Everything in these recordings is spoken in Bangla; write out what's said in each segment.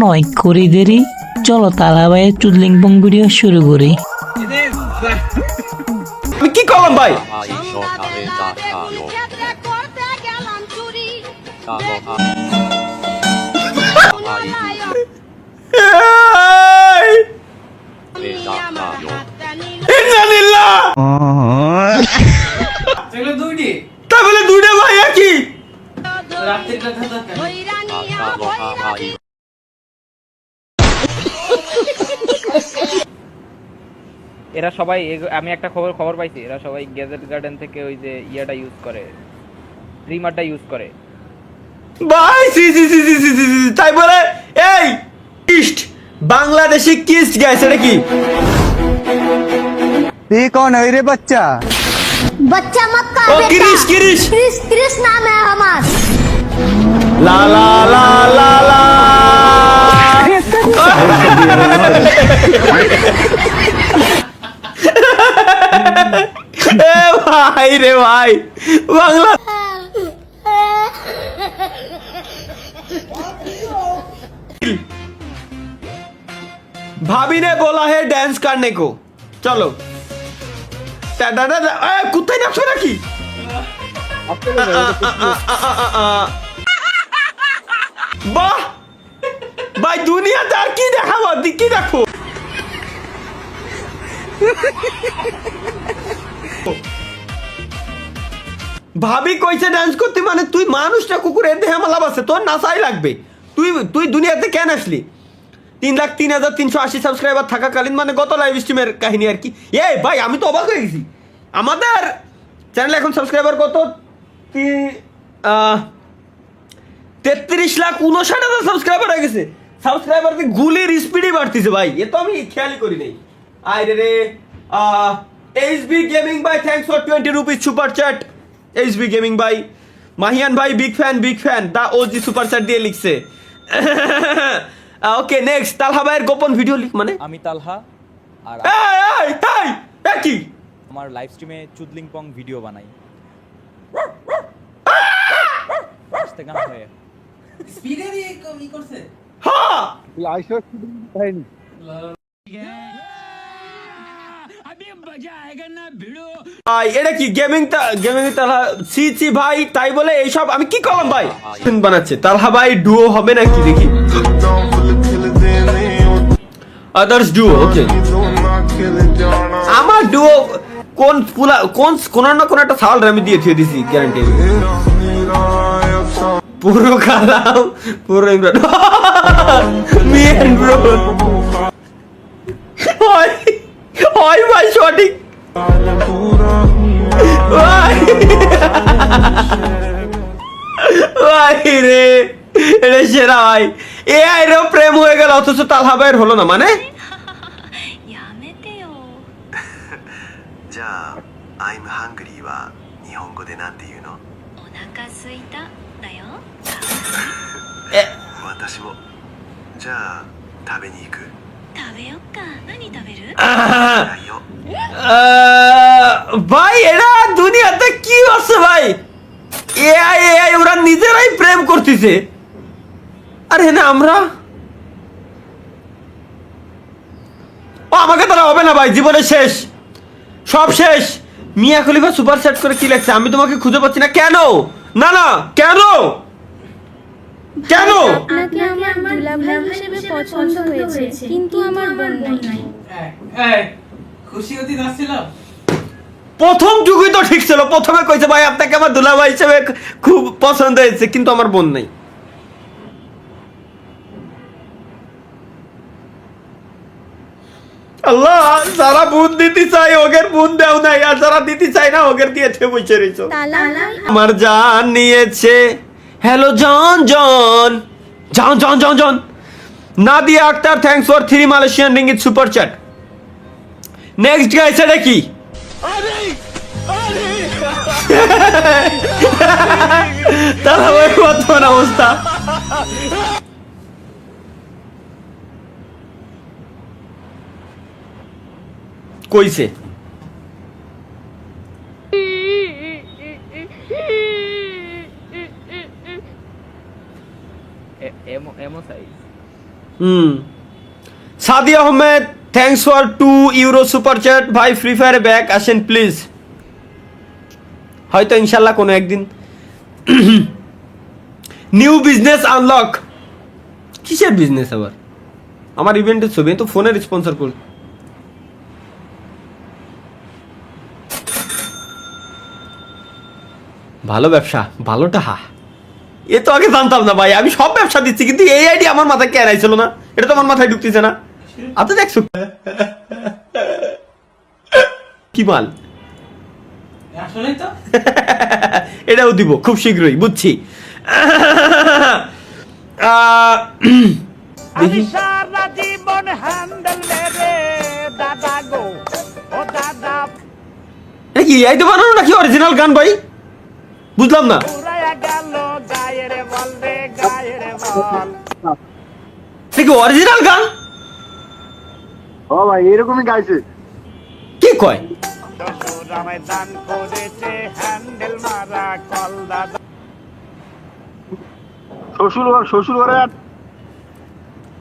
নয় করি দেরি, চলো তালা ভাইয়ের চুদলিংপং ভিডিও শুরু করি। আমি কি করলাম ভাই? তা বলে দুইটা ভাই একই। এরা সবাই আমি একটা খবর পাইছি, এরা সবাই গ্যাজেট গার্ডেন থেকে ওই যে ইয়াটা ইউজ করে, ট্রিমারটা ইউজ করে ভাই সি সি সি সি সি সি সি, তাই বলে এই কিস্ট বাংলাদেশি কিস্ট গাইস, এটা কি? ये कौन है रे बच्चा? बच्चा मत का ও কিরিশ কিরিশ क्रिस क्रिस नाम है हमारा। লা লা লা লা লা। এ ভাই রে ভাই, বাংলা भाभी ने बोला है डांस करने को, चलो। कुत्ते ने अपना की বাহ ভাই, দুনিয়াদার কি দেখাবো, কি দেখো। ভাবি কইছে ডান্স করতে, মানে তুই মানুষটা কুকুরের দেহে আমার লাভ আছে, তোর নাচাই লাগবে। তুই দুনিয়াতে কেন আসলি? 3,03,380 সাবস্ক্রাইবার থাকাকালীন, মানে গত লাইভ স্ট্রিমের কাহিনী আর কি। এই ভাই আমি তো অবাক হয়ে গেছি, আমাদের চ্যানেলে এখন সাবস্ক্রাইবার কত? 33,59,000 সাবস্ক্রাইবার হয়ে গেছে। সাবস্ক্রাইবার গুলির স্পিডই বাড়তেছে ভাই, এ তো আমি খেয়ালই করি নাই। আরে রে এইচবি গেমিং ভাই, thanks for 20 rupees super chat. HB gaming ভাই, মাহিয়ান ভাই বিগ ফ্যান দা ওজি সুপার চ্যাট দিয়ে লিখছে। ওকে নেক্সট, তালহা ভাইয়ের গোপন ভিডিও লিখ, মানে আমি তালহা আর এই তাই কি আমার লাইভ স্ট্রিমে চুদলিংপং ভিডিও বানাই। আস্তে গান হয়ে হ্যাঁ लाइसेंस है नहीं। ভাই এটা কি গেমিং তালহা সি ভাই, তাই বলে এইসব আমি কি করলাম ভাই? বানাচ্ছে তালহা ভাই, ডুও হবে নাকি দেখি। আদার্স ডুও, ওকে। আমার ডুও কোন না কোন একটা সাউন্ড আমি দিয়ে থিয়ে দিছি গ্যারান্টি। পুরো কালাম পুরো ইমরান মি এন্ড ব্রো হয় ভাই, সঠিক ভাই রে, এটা সেরা ভাই। এআই রে প্রেম হয়ে গেল, অথচ তালহা ভাইয়ের হলো না, মানে やめてよ。じゃあ「I'm hungry」は日本語でなんて言うの？お腹すいただよ。私も。じゃあ食べに行く？食べよっか。何食べる？ないよ。ভাই এরা দুনিয়াতে কি আছে ভাই? এআই ওরা নিজেরাই প্রেম করতেছে, আর হ্যাঁ আমরা আমাকে তারা হবে না ভাই, জীবনে শেষ, সব শেষ। মিয়া খলিফা সুপার সেট করে কি লাগছে? আমি তোমাকে খুঁজে পাচ্ছি না। কেন? না কেন আপনাকে আমার দুলাভাই হিসেবে পছন্দ হয়েছে, কিন্তু আমার বোন নাই। খুশি হতে যাচ্ছিলাম। প্রথম যুগই তো ঠিক ছিল, প্রথমে কইছে ভাই আপনাকে আমার দুলাভাই হিসেবে খুব পছন্দ হয়েছে, কিন্তু আমার বোন নাই। আল্লাহ, যারা বোন দিতে চাই ওগের বোন দেও নাই, আর যারা দিতে চাই না ওগের দিয়েছে বসে রইছো। আমার জান নিয়েছে। Hello John Nadia Akter, thanks for 3 Malaysian ringgit super chat. Next guys, এটা কি? তাহলে ওই বর্তমান অবস্থা। কইছে এমো সাইজ সাদি Ahmed thanks for 2 euro super chat. ভাই ফ্রি ফায়ারে ব্যাক আসেন প্লিজ, হয়তো ইনশাল্লাহ কোনো একদিন। নিউ বিজনেস আনলক, কিসের বিজনেস আবার? আমার ইভেন্টের ছবি, আমি তো ফোনের স্পন্সর করি। ভালো ব্যবসা, ভালোটা হা, এ তো আগে জানতাম না ভাই। আমি সব ব্যবসা দিচ্ছি, কিন্তু এই আইডিয়া আমার মাথায় কেন আইছিল না? এটা তো আমার মাথায় ঢুকতেছে না। আচ্ছা দেখছো কি মাল, আসলেই তো এটাও দিব খুব শীঘ্রই, বুঝছি। দেখি এটা কি এই তো বানানো নাকি অরিজিনাল গান ভাই? বুঝলাম না। এটা কি অরিজিনাল গান? ও ভাই এরকমই গাইছে। কি কয়? শ্বশুর ঘরে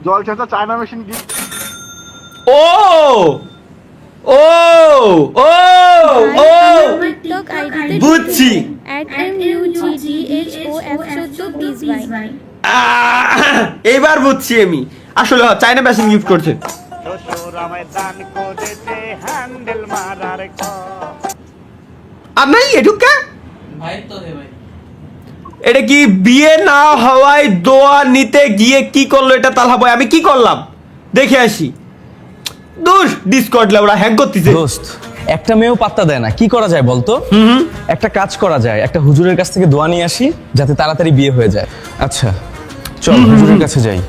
জল ছাঁচা চায়না মেশিন গিফট। ও ও ও ও টিকটক আইডিতে বুঝছি। @MUGDHO114 প্লিজ ভাই। এইবার বুঝছি আমি। আসলে চাইনা মেশিন গিফট করছে। আর নাই এটুকা ভাই তো দে ভাই। এটা কি বিয়ে না হওয়ায় দোয়া নিতে গিয়ে কি করলো এটা তালহা ভাই? আমি কি করলাম দেখে আসি। দূর ডিসকর্ড লাউড়া হ্যাক করতেছে। দোস্ত, একটা মেয়েও পাত্তা দেয় না, কি করা যায় বলতো? একটা কাজ করা যায়, একটা হুজুরের কাছ থেকে দোয়া নিয়ে আসি যাতে তাড়াতাড়ি বিয়ে হয়ে যায়। আচ্ছা চল হুজুরের কাছে যাই।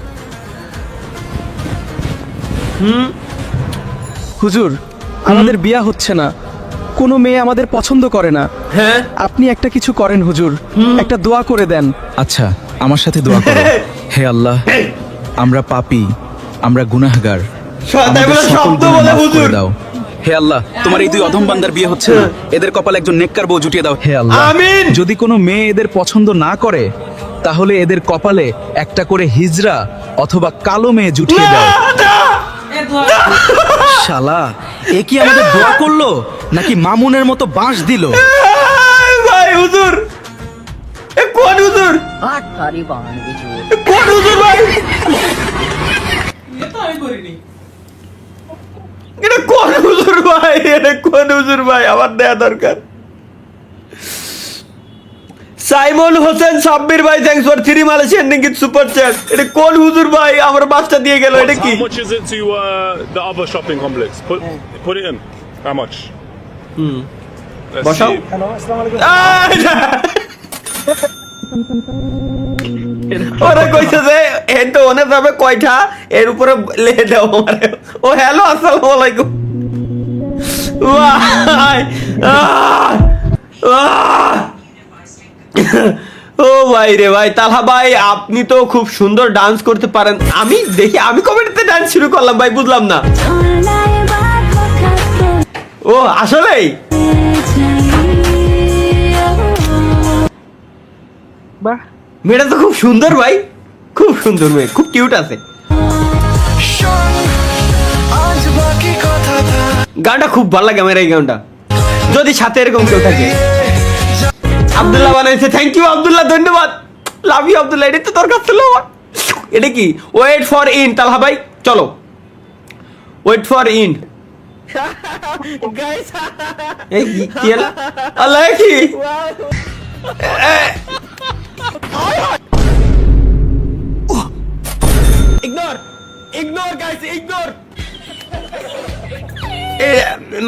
হুজুর, আমাদের বিয়া হচ্ছে না, কোনো মেয়ে আমাদের পছন্দ করে না। হ্যাঁ আপনি একটা কিছু করেন হুজুর, একটা দোয়া করে দেন। আচ্ছা আমার সাথে দোয়া করো। হে আল্লাহ, আমরা পাপী, আমরা গুনাহগার, আমাদের সকল গুনাহ মাফ করে দাও। হে আল্লাহ, তোমার এই দুই অধম বান্দার বিয়ে হচ্ছে না, এদের কপালে একজন নেককার বউ জুটিয়ে দাও। হে আল্লাহ, আমিন। যদি কোনো মেয়ে এদের পছন্দ না করে তাহলে এদের কপালে একটা করে হিজরা অথবা কালো মেয়ে জুটিয়ে দাও। এ দোয়া শালা, এ কি আমাদের দোয়া করলো নাকি মামুনের মতো বাঁশ দিল? ভাই হুজুর, এ কোন হুজুর? এ কোন হুজুর ভাই? এ তো আমি করিনি। এটা কোন হুজুর ভাই? এটা কোন হুজুর ভাই? আমার দেয়া দরকার। সাইমন হোসেন সাব্বির ভাই thanks for 3 Malaysian ringgit super chat. এটা কোন হুজুর ভাই? আমার বাচ্চা দিয়ে গেল। এটা কি? How much is it to the other shopping complex? Put it in. How much? Let's বসাও। see. ওরা কইছে যে এন তো ওনে যাবে কয়টা, এর উপরে লেখে দাও আমারে। ও হ্যালো আসসালামু আলাইকুম ভাই। ও ভাই রে ভাই, তালহা ভাই আপনি তো খুব সুন্দর ডান্স করতে পারেন। আমি দেখি, আমি কমেডিতে ডান্স শুরু করলাম ভাই, বুঝলাম না। ও আসলেই বাহ, মেয়েটা তো খুব সুন্দর ভাই, খুব সুন্দর মেয়ে, খুব কিউট আছে। গানটা খুব ভালো লাগে আমার, এই গানটা যদি সাথে এরকম কেউ থাকে। আব্দুল্লাহ বানাইছে, থ্যাংক ইউ আব্দুল্লাহ, ধন্যবাদ, লাভ ইউ আব্দুল্লাহ। এটা তো দরকার ছিল। এটা কি ওয়েট ফর ইন? তালহা ভাই চলো ওয়েট ফর ইন। এই কি হলো? আল্লাহ কি ইগনোর ইগনোর গাইস, ইগনোর।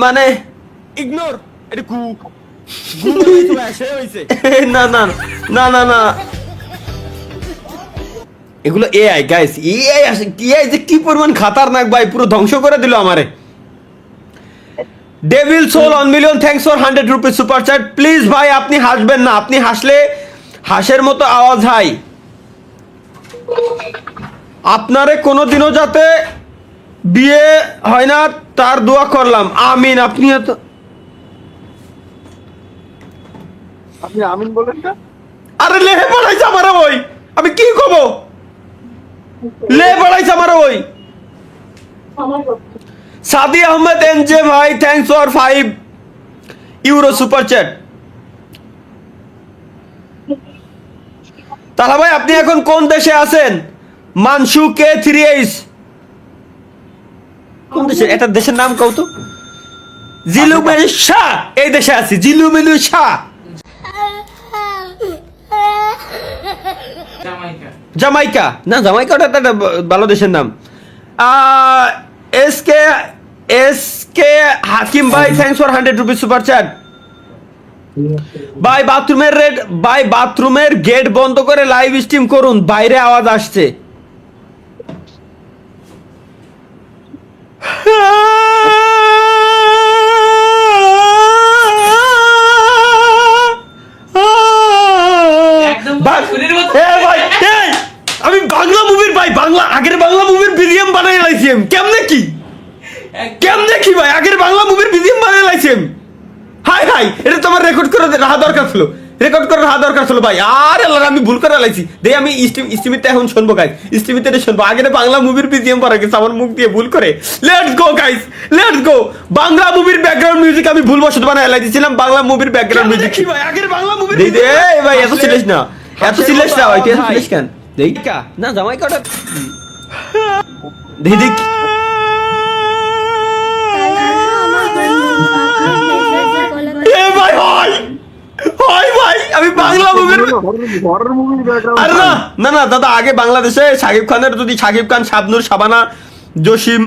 মানে ইগনোর, এটা কু না না না না না, এগুলো এআই গাইস, এআই আসে। এআই যে কি পরিমাণ খাতারনাক ভাই, পুরো ধ্বংস করে দিল আমারে। Devil soul 1 million thanks for 100 rupees super chat. Please ভাই আপনি হাসবেন না, আপনি হাসলে হাঁসের মতো আওয়াজ হয়। আপনারে কোনোদিনও যাতে বিয়ে হয় না তার দোয়া করলাম, আমিন। আপনি তো আপনি আমিন বলেন না? আরে লেহে পড়াইছে আমারে, ওই আমি কি কব? ले बढ़ाई हमारा वही सादी अहमद एनजे भाई thanks for 5 euro super chat. তাহলে ভাই আপনি এখন কোন দেশে আছেন? মানসু কে 3H কোন দেশে? এটা দেশের নাম কও তো। জিলুমেলু শাহ এই দেশে আছি। জিলুমেলু শাহ জামাইকা। জামাইকা না, জামাইকাটা একটা ভালো দেশের নাম। এসকে হাকিম ভাই thanks for 100 rupees super chat. ভাই বাথরুমের গেট বন্ধ করে লাইভ স্ট্রিম করুন, বাইরে আওয়াজ আসছে। আমি বাংলা মুভির ভাই আগের বাংলা মুভির বিজিএম বানাই লাইছি। কেমনে কি ভাই আগের বাংলা মুভির বিজিএম বানাই লাইছি। হাই এটা তোমার রেকর্ড করে রাখা দরকার ছিল ভাই। আর আল্লাহ আমি ভুল করে লাইছি। দেই আমি স্ট্রিমিতে এখন শুনবো গাইস, স্ট্রিমিতে শুনবো। আগের বাংলা মুভির বিজিএম পড়া গেছে আমার মুখ দিয়ে ভুল করে। Let's go guys, let's go. Bangla মুভির ব্যাকগ্রাউন্ড মিউজিক আমি ভুলবশত বানাই লাইছিলাম। বাংলা মুভির ব্যাকগ্রাউন্ড মিউজিক কি ভাই আগের বাংলা মুভির দেই দে ভাই। এত সিলেস না ভাই, তুই এত সিলেস কেন? দেই কা না জামাইকাটা দেই দেখ। ভাই আমি বাংলা মুভির আরে না দাদা, আগে বাংলাদেশে শাকিব খান, শাবনূর, শাবানা, জসিম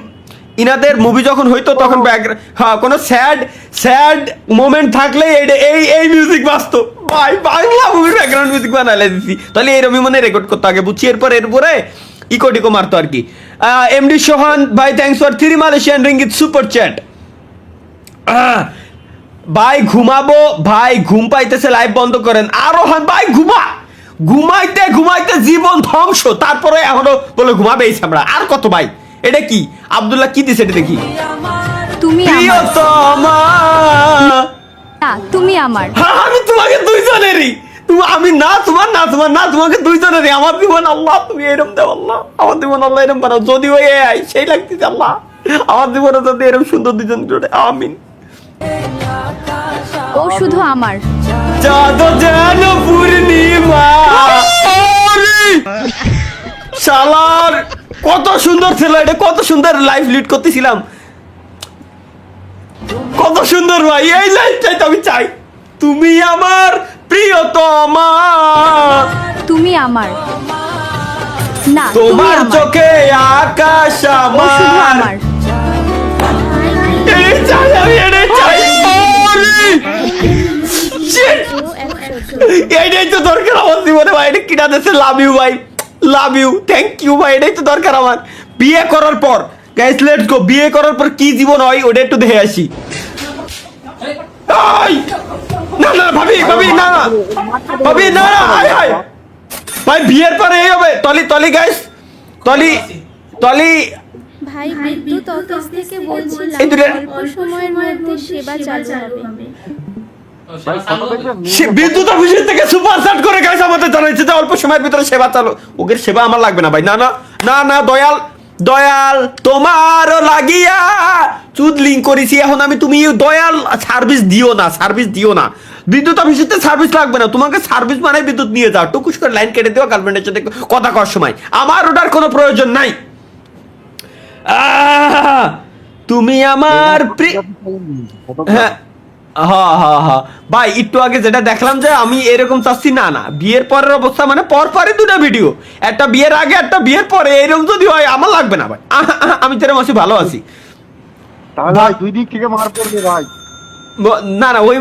ইনাদের মুভি যখন হইতো তখন কোনো স্যাড মোমেন্ট থাকলে এই মিউজিক বাজতো ভাই। বাংলা মুভির ব্যাকগ্রাউন্ড মিউজিক বানাইলে দিছি, তাহলে এরকমই মনে রেকর্ড করতো আগে, বুঝছি। এরপরে ইকো মারতো আর কি। এমডি সোহান ভাই thanks for 3 Malaysian ringgit super chat. ভাই ঘুমাবো ভাই, ঘুম পাইতেছে, লাইভ বন্ধ করেন। আরো ভাই ঘুমাইতে জীবন ধ্বংস, তারপরে এখনো বলে ঘুমাবে এই আমরা। আর কত ভাই? এটা কি আব্দুল্লাহ কি দিছে এটা দেখি। তুমি তুমি আমার, আমি তোমাকে দুইজনেরই, আমি না তোমার তোমাকে দুইজনেরই। আমার জীবন আল্লাহ তুমি এরম দেও আল্লাহ, আমার জীবন আল্লাহ এরম বানাও। যদিও সেই লাগতেছে আল্লাহ, আমার জীবনে যদি এরম সুন্দর দুইজন জোড়ে। আমিন। ও শুধু আমার। চাঁদ যেন পূর্ণিমা। শালার কত সুন্দর ছিল এটা, কত সুন্দর লাইফ লিড করতেছিলাম, কত সুন্দর ভাই। এই লাইফটাই তো আমি চাই। তুমি আমার প্রিয়তমা, তুমি আমার না, তোমার চোখে আকাশ আমার। এই চাই আমি, এটাই চাই। এইটাই তো দরকার আমার জীবনে ভাই। এটা কিনা দেশে লাভ ইউ ভাই, লাভ ইউ, থ্যাংক ইউ ভাই। এটাই তো দরকার আমার। বিয়ে করার পর গাইস লেটস গো, বিয়ে করার পর কি জীবন হয় ওটা একটু দেখে আসি। না ভাবি না ভাই বিয়ের পরে এই হবে। তলি গাইস, তলি ভাই বিদ্যুৎ অফিস থেকে বলছিলাম অল্প সময়ের মধ্যে সেবা চালু হবে। বিদ্যুৎ অফিসের থেকে সুপার চ্যাট করে গাইস আমাদের জানাইছে যে অল্প সময়ের ভিতরে সেবা চালু। ওদের সেবা আমার লাগবে না ভাই। না দয়াল তোমারও লাগিয়া চুদলিং করেছি এখন আমি। তুমি দয়াল সার্ভিস দিও না। বিদ্যুৎ অফিসেতে সার্ভিস লাগবে না, তোমাকে সার্ভিস মানে বিদ্যুৎ নিয়ে যাও, টুকুস করে লাইন কেটে দিও গার্লফ্রেন্ডের সাথে কথা কওয়ার সময়। আমার ওটার কোনো প্রয়োজন নাই। তুমি আমার হ্যাঁ ভাই একটু আগে যেটা দেখলাম যে আমি এরকম চাচ্ছি না। বিয়ের পরের অবস্থা মানে পরে দুটো ভিডিও, একটা বিয়ের আগে একটা বিয়ের পরে, এরকম যদি হয় আমার লাগবে না ভাই। আমি যেরকম আছি ভালো আছি। দুই দিক থেকে মার পড়বে ভাই। না ওই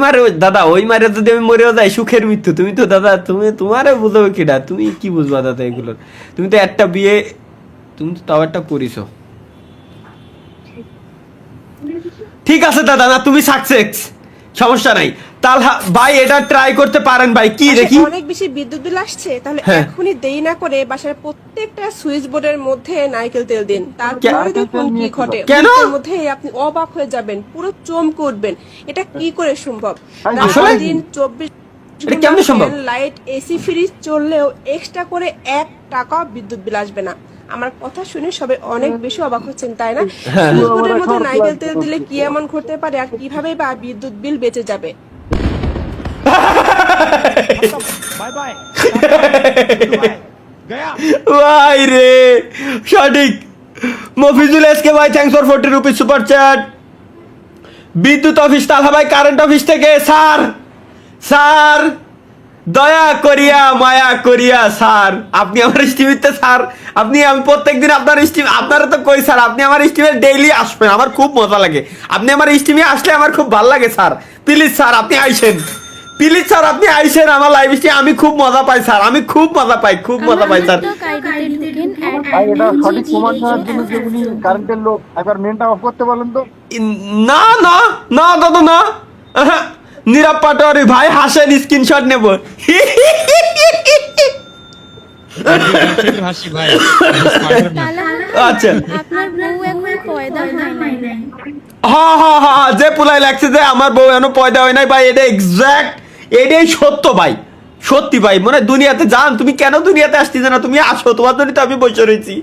মারে যদি আমি মরেও যাই সুখের মৃত্যু। তুমি তো দাদা তোমারে বুঝবে কিনা, তুমি কি বুঝবা দাদা এগুলোর? তুমি তো একটা বিয়ে, তুমি তো তাও একটা করিছো। ঠিক আছে দাদা, না তুমি সাকসেস, সমস্যা নাই। তাহলে ভাই এটা ট্রাই করতে পারেন ভাই। কি দেখি অনেক বেশি বিদ্যুৎ বিল আসছে, তাহলে এখনই দেরি না করে বাসার প্রত্যেকটা সুইচ বোর্ডের মধ্যে নারকেল তেল দিন। তারপরে দেখুন কি ঘটে। এর মধ্যে আপনি অবাক হয়ে যাবেন, পুরো চমকে উঠবেন। এটা কি করে সম্ভব? দিন 24 লাইট এসি ফ্রিজ চললেও এক্সট্রা করে 1 টাকা বিদ্যুৎ বিল আসবে না। আমার কথা শুনে সবাই অনেক বেশি অবাক হচ্ছেন তাই না? সুইচ বোর্ডের মধ্যে নারকেল তেল দিলে কি এমন ঘটতে পারে আর কিভাবে বা বিদ্যুৎ বিল বেঁচে যাবে? ভাই রে সঠিক। মফিজুল এসকে ভাই thanks for 40 rupees super chat. বিদ্যুৎ অফিস তালহা ভাই কারেন্ট অফিস থেকে স্যার স্যার দয়া করিয়া মায়া করিয়া স্যার আপনি আমার স্ট্রিমিতে স্যার আপনি আমি প্রত্যেকদিন আপনার স্ট্রিম আপনারা তো কই স্যার আপনি আমার স্ট্রিমে ডেইলি আসবেন, আমার খুব মজা লাগে। আপনি আমার স্ট্রিমে আসলে আমার খুব ভালো লাগে স্যার। প্লিজ স্যার আপনি আইসেন, প্লিজ স্যার আপনি আইসেন আমার লাইভ স্ট্রিমে, আমি খুব মজা পাই স্যার, আমি খুব মজা পাই, খুব মজা পাই স্যার। ভাই এটা সঠিক প্রমাণ করার জন্য যে উনি কারেন্টের লোক, একবার মেনটা অফ করতে বলেন তো। না না না দাদা না, নীরব পাটোয়ারি ভাই হাসেন, স্ক্রিনশট নেব। আচ্ছা আপনার বউ এখন পয়দা হয় নাই। হ্যাঁ হ্যাঁ হ্যাঁ যে পুলাই লাগছে যে আমার বউ এখনো পয়দা হয় নাই ভাই, এটা এক্সাক্ট এটাই সত্য ভাই, সত্যি ভাই। মানে দুনিয়াতে জান তুমি কেন দুনিয়াতে আসতেছে না, তুমি আসো, তোমার জন্য তো আমি বসে রয়েছি।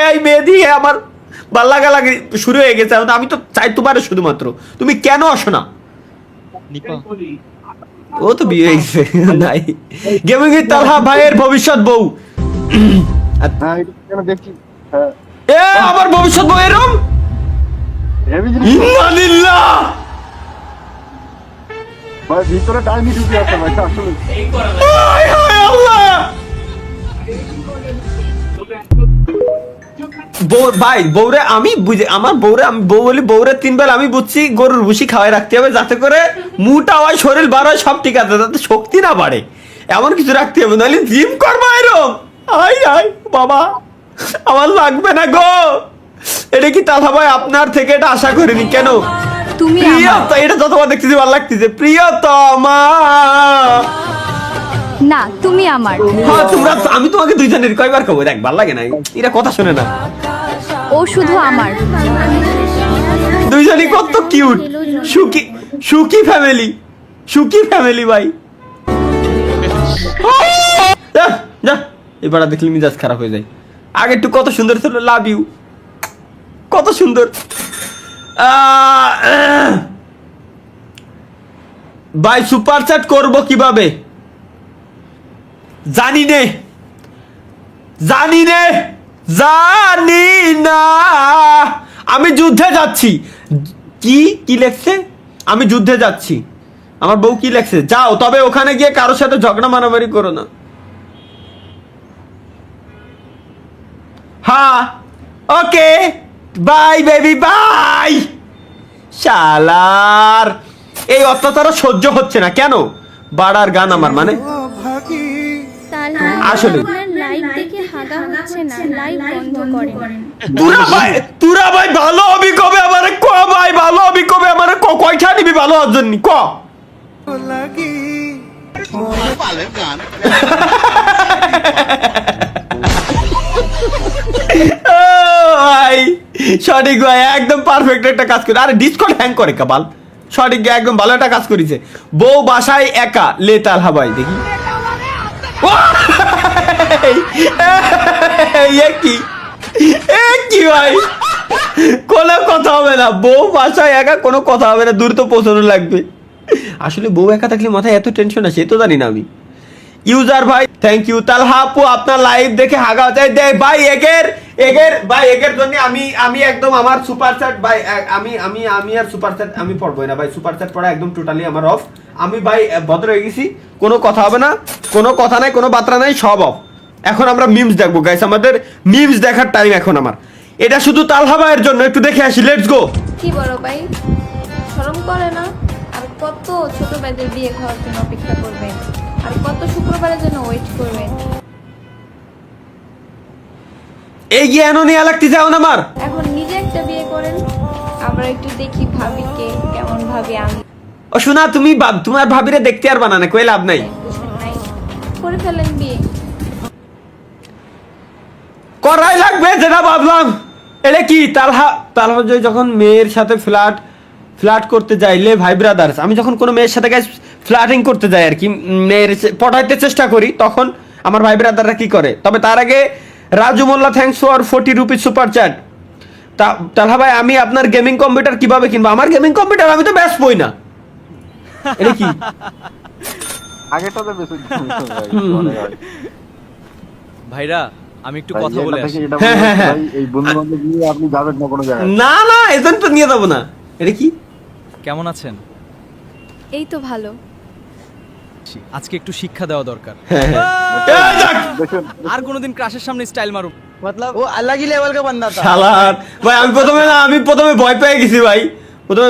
এই মেয়েদি আমার ভাল লাগা লাগে শুরু হয়ে গেছে, আমি তো চাই তোমার শুধুমাত্র, তুমি কেন আসো না? ও তো বিয়ে হয়ে গেছে নাই গেমিং এর তালহা ভাইয়ের ভবিষ্যৎ বউ। হ্যাঁ এটা কেন দেখছি। হ্যাঁ এ আমার ভবিষ্যৎ বউ এরম ইন্নালিল্লাহ ভাই ভিতরে টাইমই ঢুকে আছে ভাই আসলে। হায় হায় আল্লাহ ভাই বউরে আমি বুঝে আমার বউরে আমি বউ বলি বউরে 3 বেলা আমি বুঝছি গরুর ভুসি খাওয়াই রাখতে হবে যাতে করে মুটা হয় শরীর বার হয় সব ঠিক আছে, যাতে শক্তি না বাড়ে এমন কিছু রাখতে হবে, নাহলে জিম করবা এরম। আই আই বাবা আমার লাগবে না গো। এটা কি তালহা ভাই আপনার থেকে এটা আশা করিনি। কেন তুমি প্রিয়তা, এটা যতবার দেখতেছি ভালো লাগতেছে প্রিয়তমা। না তুমি আমার। হ্যাঁ তোমরা আমি তোমাকে দুইজনের কয়বার কব, দেখ ভালো লাগে না এরা কথা শুনে না। ও শুধু আমার। দুইজনই কত কিউট, সুখী সুখী ফ্যামিলি, সুখী ফ্যামিলি ভাই। যা যা এবার দেখলি মিজাজ খারাপ হয়ে যায়। আগে একটু কত সুন্দর ছিল, লাভ ইউ কত সুন্দর। ভাই সুপার চ্যাট করবো কিভাবে জানি নে, জানি নে, জানি না। আমি যুদ্ধে যাচ্ছি। কি কি লেখছে? আমি যুদ্ধে যাচ্ছি। আমার বউ কি লেখছে? যাও, তবে ওখানে গিয়ে কারোর সাথে ঝগড়া মারামারি করো না। হ্যাঁ ওকে বাই বেবি বাই। শালার এই অত্যাচার সহ্য হচ্ছে না কেন? বাড়ার গান আমার মানে আসলে লাইভ দেখে হাগা হচ্ছে না, লাইভ বন্ধ করেন। তুরা ভাই ভালো হবি কবে আমারে ক, ভাই ভালো হবি কবে আমারে ক, কয়টা নিবি ভালো হওয়ার জন্য ক। ভাই সঠিক ভাই একদম পারফেক্ট একটা কাজ করে। আরে ডিসকর্ড হ্যাং করে কাবাল, সঠিক একদম ভালো একটা কাজ করেছে। বউ বাসায় একা লে তালহা ভাই দেখি কি ভাই কোনো কথা হবে না, বউ বাসায় একা কোনো কথা হবে না, দূর তো পৌঁছানো লাগবে। আসলে বউ একা থাকলে মাথায় এত টেনশন আছে তো জানি না আমি। ইউজার ভাই থ্যাংক ইউ। তালহা আপু আপনার লাইভ দেখে হাগা চাই দেখ ভাই এগের ভাই এগের জন্য আমি একদম আমার সুপার চ্যাট ভাই আমি আর সুপার চ্যাট আমি পড়বই না ভাই, সুপার চ্যাট পড়া একদম টোটালি আমার অফ। আমি ভাই ভদ্র হয়ে গেছি, কোনো কথা হবে না, কোনো কথা নাই, কোনো বার্তা নাই, সব অফ। এখন আমরা মিমস দেখবো গাইস, আমাদের মিমস দেখার টাইম এখন আমার। এটা শুধু তালহা ভাইয়ের জন্য, একটু দেখে আসি, লেটস গো। কি বড় ভাই শরম করে না? আর কত ছোট ভাইদের বিয়ে খাওয়ার জন্য অপেক্ষা করবেন, আর কত শুক্রবারের জন্য ওয়েট করবেন। এই জ্ঞান নিয়ে লাগতে যাও না আমার। এখন নিজে একটা বিয়ে করেন, আমরা একটু দেখি ভাবিকে কেমন ভাবে। আমি ও শোনা তুমি তোমার ভাবিরে দেখতে আর বানানে কই লাভ নাই, করে ফেলেন বিয়ে। করাই লাগবে যেটা ভাবলাম। এটা কি তালহা যখন মেয়ের সাথে ফ্ল্যাট করতে যাইলে ভাই ব্রাদার্স, আমি যখন কোনো মেয়ের সাথে গাইস ফ্ল্যাটিং করতে যাই আর কি, মেয়ের পটাইতে চেষ্টা করি, তখন আমার ভাই ব্রাদাররা কি করে, তবে তার আগে Raju Molla thanks for 40 rupees super chat. Talha ভাই আমি আপনার গেমিং কম্পিউটার কিভাবে কিনবো? আমার গেমিং কম্পিউটার আমি তো বেচবই না। এটা কি আগেটাতে বেশি ভাইরা আমি একটু ভাই, কথা এটা বলে থেকে আসি। এটা হ্যাঁ, বলে হ্যাঁ, হ্যাঁ। ভাই, এই বন্ধু-বান্ধব নিয়ে আপনি যাবেন না কোনো জায়গায়। না না এজেন্ট তো নিয়ে যাবো না। এটা কি? কেমন আছেন? এই তো ভালো। আজকে একটু শিক্ষা দেওয়া দরকার। হ্যাঁ, হ্যাঁ। এই যাক, দেখুন আর কোনোদিন ক্রাশের সামনে স্টাইল মারুম। मतलब वो अलग ही लेवल का बंदा था। শালা। ভাই আমি প্রথমে ভয় পেয়ে গেছি ভাই। প্রথমে